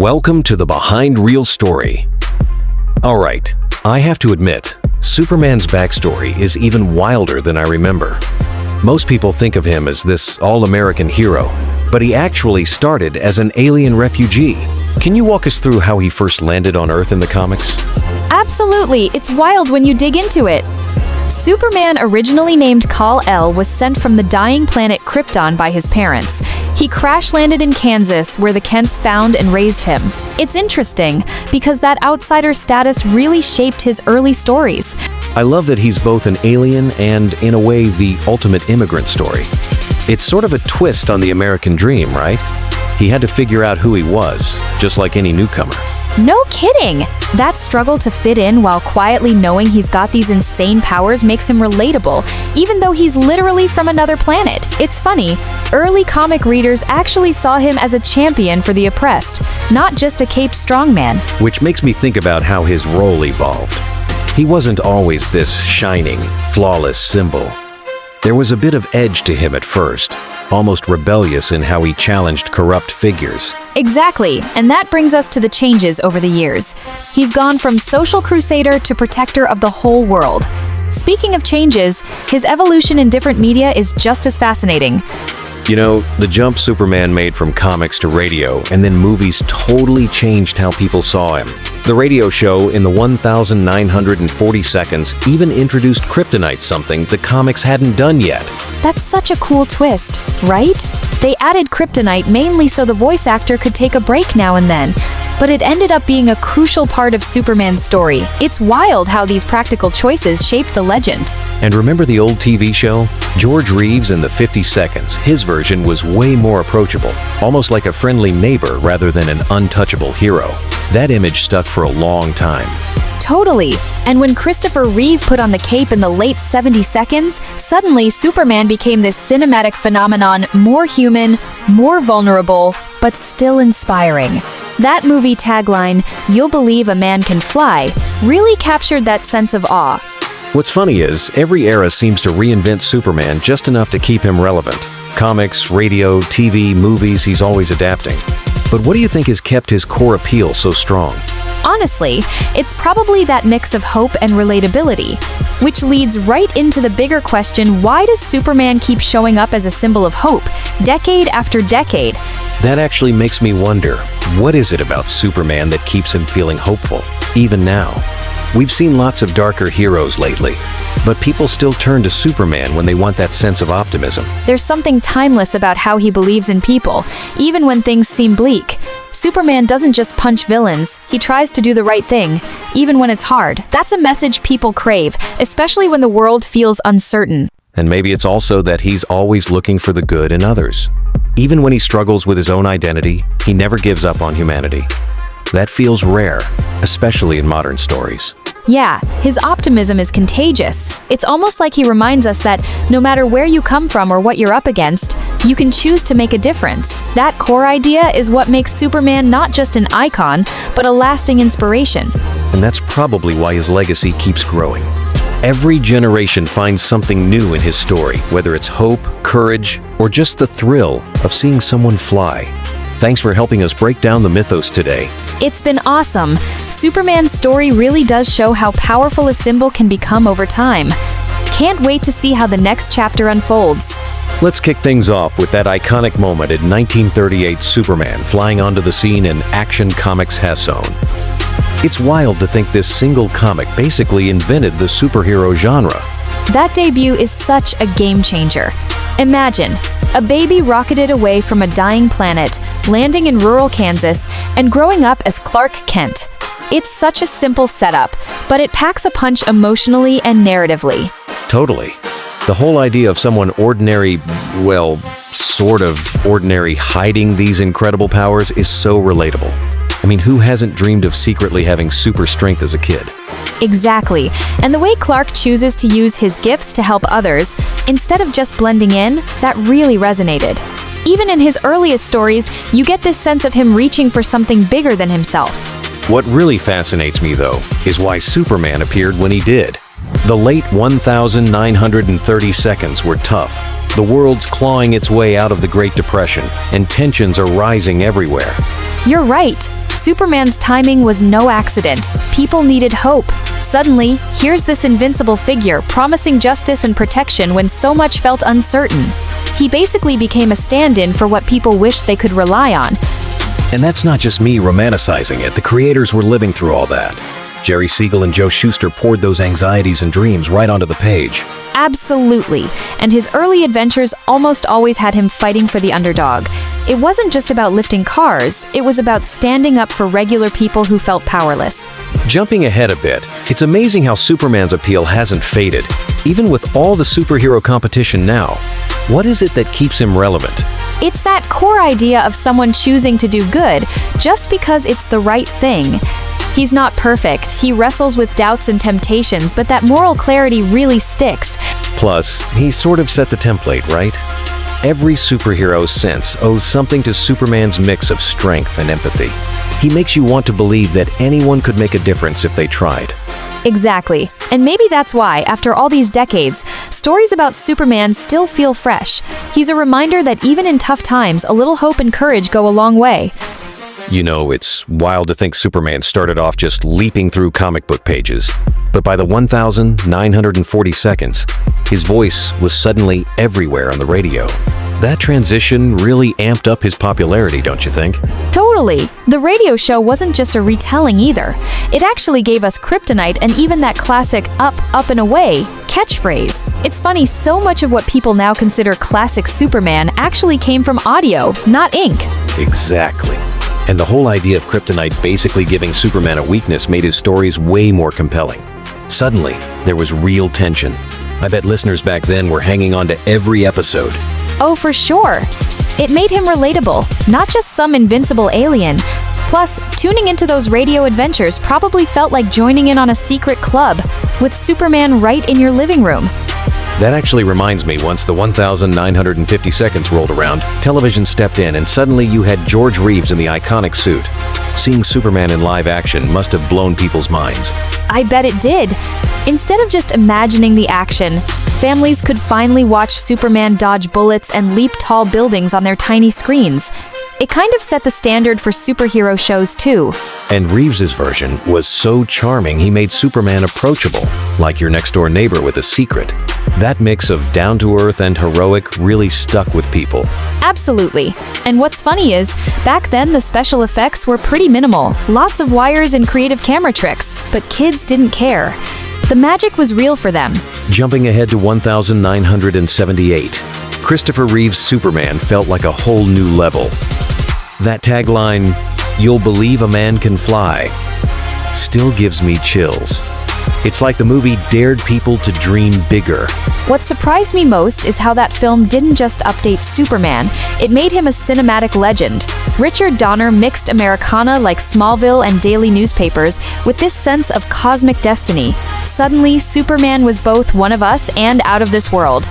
Welcome to the Behind Real Story. Alright, I have to admit, Superman's backstory is even wilder than I remember. Most people think of him as this all-American hero, but he actually started as an alien refugee. Can you walk us through how he first landed on Earth in the comics? Absolutely, it's wild when you dig into it. Superman, originally named Kal-El, was sent from the dying planet Krypton by his parents. He crash-landed in Kansas, where the Kents found and raised him. It's interesting, because that outsider status really shaped his early stories. I love that he's both an alien and, in a way, the ultimate immigrant story. It's sort of a twist on the American dream, right? He had to figure out who he was, just like any newcomer. No kidding! That struggle to fit in while quietly knowing he's got these insane powers makes him relatable, even though he's literally from another planet. It's funny, early comic readers actually saw him as a champion for the oppressed, not just a caped strongman. Which makes me think about how his role evolved. He wasn't always this shining, flawless symbol. There was a bit of edge to him at first, almost rebellious in how he challenged corrupt figures. Exactly, and that brings us to the changes over the years. He's gone from social crusader to protector of the whole world. Speaking of changes, his evolution in different media is just as fascinating. You know, the jump Superman made from comics to radio and then movies totally changed how people saw him. The radio show, in the 1,940 seconds, even introduced kryptonite, something the comics hadn't done yet. That's such a cool twist, right? They added kryptonite mainly so the voice actor could take a break now and then, but it ended up being a crucial part of Superman's story. It's wild how these practical choices shaped the legend. And remember the old TV show? George Reeves in the 50 Seconds. His version was way more approachable, almost like a friendly neighbor rather than an untouchable hero. That image stuck for a long time. Totally. And when Christopher Reeve put on the cape in the late 70 seconds, suddenly Superman became this cinematic phenomenon, more human, more vulnerable, but still inspiring. That movie tagline, "You'll believe a man can fly," really captured that sense of awe. What's funny is, every era seems to reinvent Superman just enough to keep him relevant. Comics, radio, TV, movies, he's always adapting. But what do you think has kept his core appeal so strong? Honestly, it's probably that mix of hope and relatability, which leads right into the bigger question, why does Superman keep showing up as a symbol of hope, decade after decade? That actually makes me wonder, what is it about Superman that keeps him feeling hopeful, even now? We've seen lots of darker heroes lately, but people still turn to Superman when they want that sense of optimism. There's something timeless about how he believes in people, even when things seem bleak. Superman doesn't just punch villains, he tries to do the right thing, even when it's hard. That's a message people crave, especially when the world feels uncertain. And maybe it's also that he's always looking for the good in others. Even when he struggles with his own identity, he never gives up on humanity. That feels rare, especially in modern stories. Yeah, his optimism is contagious. It's almost like he reminds us that no matter where you come from or what you're up against, you can choose to make a difference. That core idea is what makes Superman not just an icon, but a lasting inspiration. And that's probably why his legacy keeps growing. Every generation finds something new in his story, whether it's hope, courage, or just the thrill of seeing someone fly. Thanks for helping us break down the mythos today. It's been awesome. Superman's story really does show how powerful a symbol can become over time. Can't wait to see how the next chapter unfolds. Let's kick things off with that iconic moment in 1938 Superman flying onto the scene in Action Comics has own. It's wild to think this single comic basically invented the superhero genre. That debut is such a game changer. Imagine, a baby rocketed away from a dying planet, landing in rural Kansas, and growing up as Clark Kent. It's such a simple setup, but it packs a punch emotionally and narratively. Totally. The whole idea of someone ordinary, well, sort of ordinary, hiding these incredible powers is so relatable. I mean, who hasn't dreamed of secretly having super strength as a kid? Exactly. And the way Clark chooses to use his gifts to help others, instead of just blending in, that really resonated. Even in his earliest stories, you get this sense of him reaching for something bigger than himself. What really fascinates me, though, is why Superman appeared when he did. The late 1,930 seconds were tough. The world's clawing its way out of the Great Depression, and tensions are rising everywhere. You're right. Superman's timing was no accident. People needed hope. Suddenly, here's this invincible figure promising justice and protection when so much felt uncertain. He basically became a stand-in for what people wished they could rely on. And that's not just me romanticizing it. The creators were living through all that. Jerry Siegel and Joe Shuster poured those anxieties and dreams right onto the page. Absolutely. And his early adventures almost always had him fighting for the underdog. It wasn't just about lifting cars, it was about standing up for regular people who felt powerless. Jumping ahead a bit, it's amazing how Superman's appeal hasn't faded, even with all the superhero competition now. What is it that keeps him relevant? It's that core idea of someone choosing to do good just because it's the right thing. He's not perfect, he wrestles with doubts and temptations, but that moral clarity really sticks. Plus, he sort of set the template, right? Every superhero since owes something to Superman's mix of strength and empathy. He makes you want to believe that anyone could make a difference if they tried. Exactly. And maybe that's why, after all these decades, stories about Superman still feel fresh. He's a reminder that even in tough times, a little hope and courage go a long way. You know, it's wild to think Superman started off just leaping through comic book pages. But by the 1,940 seconds, his voice was suddenly everywhere on the radio. That transition really amped up his popularity, don't you think? Totally. The radio show wasn't just a retelling either. It actually gave us kryptonite and even that classic up, up and away catchphrase. It's funny, so much of what people now consider classic Superman actually came from audio, not ink. Exactly. And the whole idea of kryptonite basically giving Superman a weakness made his stories way more compelling. Suddenly, there was real tension. I bet listeners back then were hanging on to every episode. Oh, for sure. It made him relatable, not just some invincible alien. Plus, tuning into those radio adventures probably felt like joining in on a secret club, with Superman right in your living room. That actually reminds me, once the 1,950 seconds rolled around, television stepped in and suddenly you had George Reeves in the iconic suit. Seeing Superman in live action must have blown people's minds. I bet it did. Instead of just imagining the action, families could finally watch Superman dodge bullets and leap tall buildings on their tiny screens. It kind of set the standard for superhero shows too. And Reeves's version was so charming he made Superman approachable, like your next-door neighbor with a secret. That mix of down-to-earth and heroic really stuck with people. Absolutely. And what's funny is, back then the special effects were pretty minimal. Lots of wires and creative camera tricks, but kids didn't care. The magic was real for them. Jumping ahead to 1,978, Christopher Reeve's Superman felt like a whole new level. That tagline, "You'll believe a man can fly," still gives me chills. It's like the movie dared people to dream bigger. What surprised me most is how that film didn't just update Superman, it made him a cinematic legend. Richard Donner mixed Americana like Smallville and daily newspapers with this sense of cosmic destiny. Suddenly, Superman was both one of us and out of this world.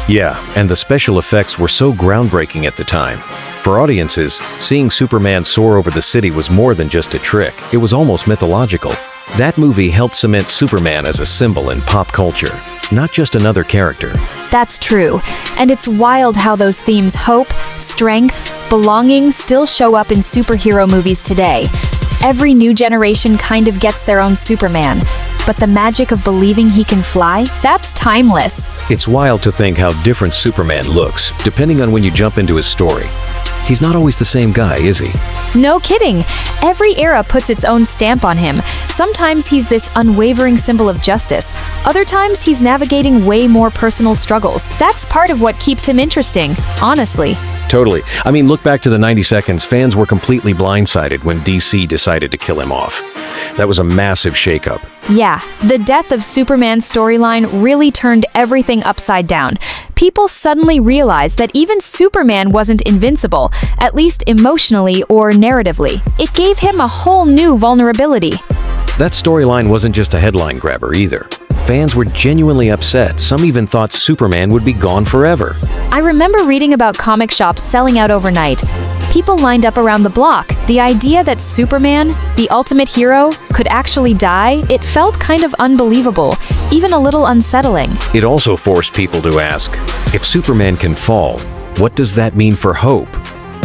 Yeah, and the special effects were so groundbreaking at the time. For audiences, seeing Superman soar over the city was more than just a trick. It was almost mythological. That movie helped cement Superman as a symbol in pop culture, not just another character. That's true. And it's wild how those themes, hope, strength, belonging, still show up in superhero movies today. Every new generation kind of gets their own Superman. But the magic of believing he can fly, that's timeless. It's wild to think how different Superman looks, depending on when you jump into his story. He's not always the same guy, is he? No kidding. Every era puts its own stamp on him. Sometimes he's this unwavering symbol of justice. Other times he's navigating way more personal struggles. That's part of what keeps him interesting, honestly. Totally. I mean, look back to the 90 seconds. Fans were completely blindsided when DC decided to kill him off. That was a massive shakeup. Yeah, the death of Superman's storyline really turned everything upside down. People suddenly realized that even Superman wasn't invincible, at least emotionally or narratively. It gave him a whole new vulnerability. That storyline wasn't just a headline grabber either. Fans were genuinely upset. Some even thought Superman would be gone forever. I remember reading about comic shops selling out overnight. People lined up around the block. The idea that Superman, the ultimate hero, could actually die, it felt kind of unbelievable, even a little unsettling. It also forced people to ask, if Superman can fall, what does that mean for hope?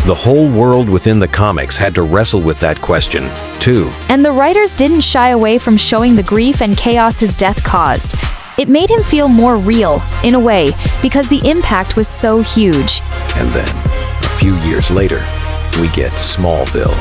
The whole world within the comics had to wrestle with that question, too. And the writers didn't shy away from showing the grief and chaos his death caused. It made him feel more real, in a way, because the impact was so huge. And then, a few years later, we get Smallville.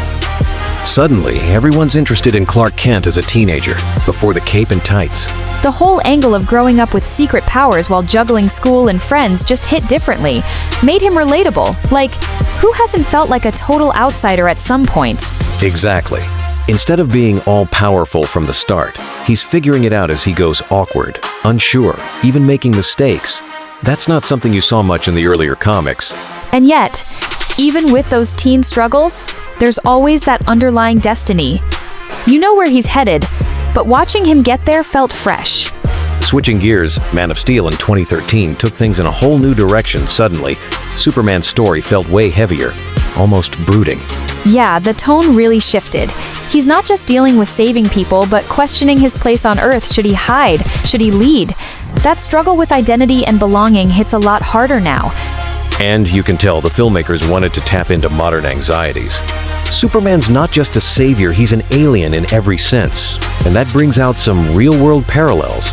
Suddenly, everyone's interested in Clark Kent as a teenager, before the cape and tights. The whole angle of growing up with secret powers while juggling school and friends just hit differently, made him relatable. Like, who hasn't felt like a total outsider at some point? Exactly. Instead of being all-powerful from the start, he's figuring it out as he goes awkward, unsure, even making mistakes. That's not something you saw much in the earlier comics. And yet, even with those teen struggles, there's always that underlying destiny. You know where he's headed, but watching him get there felt fresh. Switching gears, Man of Steel in 2013 took things in a whole new direction suddenly. Superman's story felt way heavier, almost brooding. Yeah, the tone really shifted. He's not just dealing with saving people, but questioning his place on Earth. Should he hide? Should he lead? That struggle with identity and belonging hits a lot harder now. And you can tell the filmmakers wanted to tap into modern anxieties. Superman's not just a savior, he's an alien in every sense. And that brings out some real-world parallels.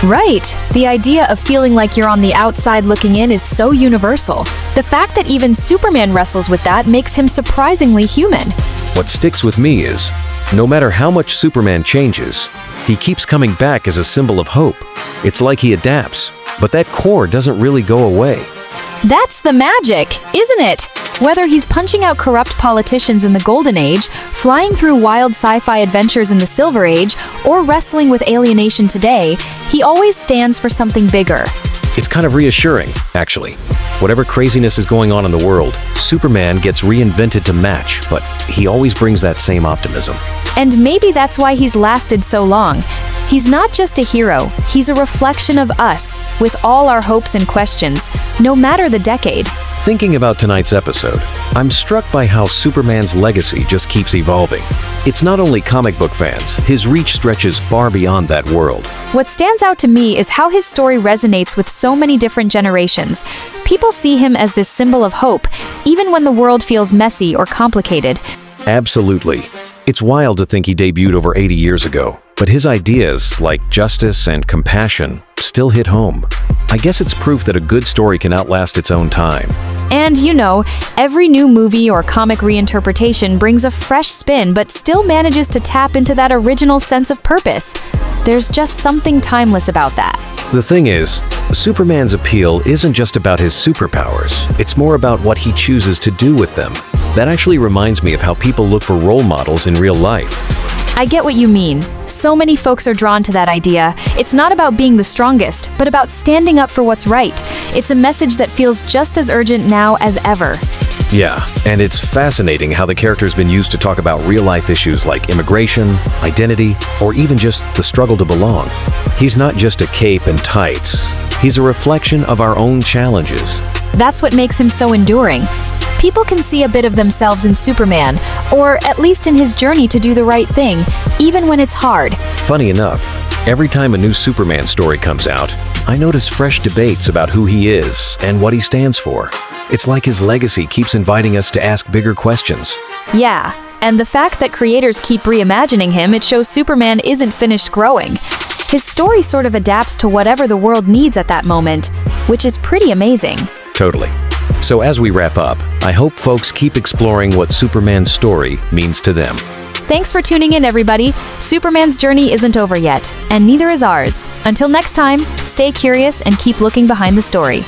Right. The idea of feeling like you're on the outside looking in is so universal. The fact that even Superman wrestles with that makes him surprisingly human. What sticks with me is, no matter how much Superman changes, he keeps coming back as a symbol of hope. It's like he adapts, but that core doesn't really go away. That's the magic, isn't it? Whether he's punching out corrupt politicians in the Golden Age, flying through wild sci-fi adventures in the Silver Age, or wrestling with alienation today, he always stands for something bigger. It's kind of reassuring, actually. Whatever craziness is going on in the world, Superman gets reinvented to match, but he always brings that same optimism. And maybe that's why he's lasted so long. He's not just a hero, he's a reflection of us, with all our hopes and questions, no matter the decade. Thinking about tonight's episode, I'm struck by how Superman's legacy just keeps evolving. It's not only comic book fans, his reach stretches far beyond that world. What stands out to me is how his story resonates with so many different generations. People see him as this symbol of hope, even when the world feels messy or complicated. Absolutely. It's wild to think he debuted over 80 years ago, but his ideas, like justice and compassion, still hit home. I guess it's proof that a good story can outlast its own time. And you know, every new movie or comic reinterpretation brings a fresh spin but still manages to tap into that original sense of purpose. There's just something timeless about that. The thing is, Superman's appeal isn't just about his superpowers, it's more about what he chooses to do with them. That actually reminds me of how people look for role models in real life. I get what you mean. So many folks are drawn to that idea. It's not about being the strongest, but about standing up for what's right. It's a message that feels just as urgent now as ever. Yeah, and it's fascinating how the character's been used to talk about real-life issues like immigration, identity, or even just the struggle to belong. He's not just a cape and tights. He's a reflection of our own challenges. That's what makes him so enduring. People can see a bit of themselves in Superman, or at least in his journey to do the right thing, even when it's hard. Funny enough, every time a new Superman story comes out, I notice fresh debates about who he is and what he stands for. It's like his legacy keeps inviting us to ask bigger questions. Yeah, and the fact that creators keep reimagining him, it shows Superman isn't finished growing. His story sort of adapts to whatever the world needs at that moment, which is pretty amazing. Totally. So as we wrap up, I hope folks keep exploring what Superman's story means to them. Thanks for tuning in, everybody. Superman's journey isn't over yet, and neither is ours. Until next time, stay curious and keep looking behind the story.